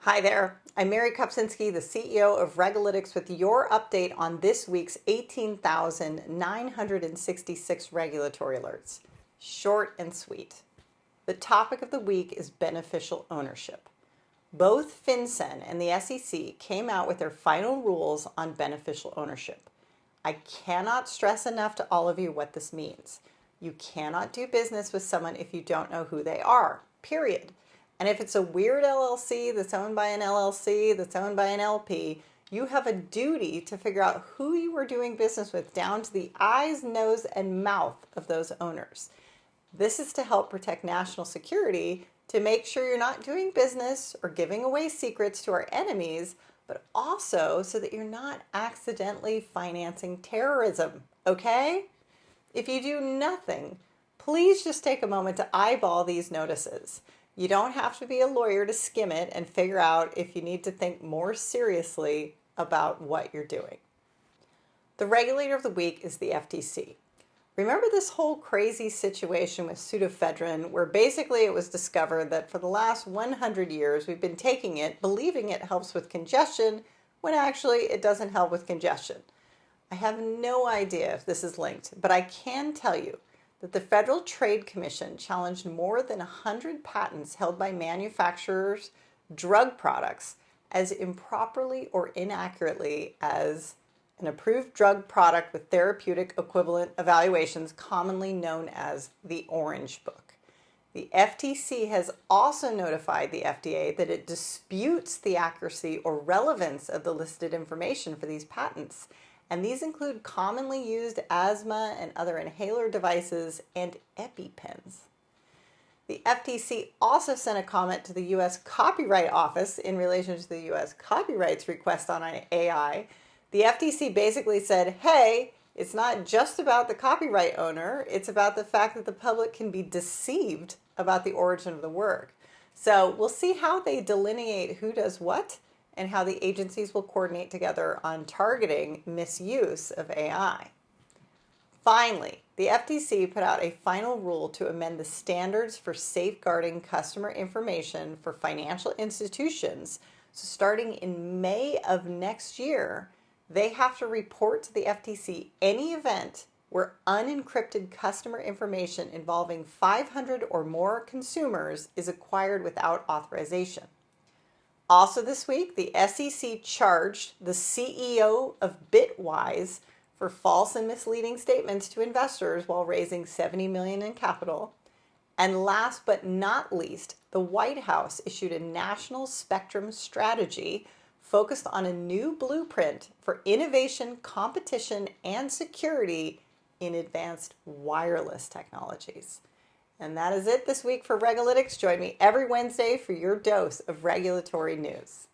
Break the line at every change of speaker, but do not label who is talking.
Hi there, I'm Mary Kopczynski, the CEO of Regalytics, with your update on this week's 18,966 regulatory alerts. Short and sweet. The topic of the week is beneficial ownership. Both FinCEN and the SEC came out with their final rules on beneficial ownership. I cannot stress enough to all of you what this means. You cannot do business with someone if you don't know who they are, period. And if it's a weird LLC that's owned by an LLC that's owned by an LP, you have a duty to figure out who you are doing business with down to the eyes, nose, and mouth of those owners. This is to help protect national security, to make sure you're not doing business or giving away secrets to our enemies, but also so that you're not accidentally financing terrorism, okay? If you do nothing, please just take a moment to eyeball these notices. You don't have to be a lawyer to skim it and figure out if you need to think more seriously about what you're doing. The regulator of the week is the FTC. Remember this whole crazy situation with pseudoephedrine, where basically it was discovered that for the last 100 years we've been taking it, believing it helps with congestion, when actually it doesn't help with congestion. I have no idea if this is linked, but I can tell you that the Federal Trade Commission challenged more than 100 patents held by manufacturers' drug products as improperly or inaccurately as an approved drug product with therapeutic equivalent evaluations, commonly known as the Orange Book. The FTC has also notified the FDA that it disputes the accuracy or relevance of the listed information for these patents. And these include commonly used asthma and other inhaler devices and EpiPens. The FTC also sent a comment to the U.S. Copyright Office in relation to the U.S. Copyright's request on AI. The FTC basically said, hey, it's not just about the copyright owner, it's about the fact that the public can be deceived about the origin of the work. So we'll see how they delineate who does what, and how the agencies will coordinate together on targeting misuse of AI. Finally, the FTC put out a final rule to amend the standards for safeguarding customer information for financial institutions. So starting in May of next year, they have to report to the FTC any event where unencrypted customer information involving 500 or more consumers is acquired without authorization. Also this week, the SEC charged the CEO of Bitwise for false and misleading statements to investors while raising $70 million in capital. And last but not least, the White House issued a national spectrum strategy focused on a new blueprint for innovation, competition, and security in advanced wireless technologies. And that is it this week for Regalytics. Join me every Wednesday for your dose of regulatory news.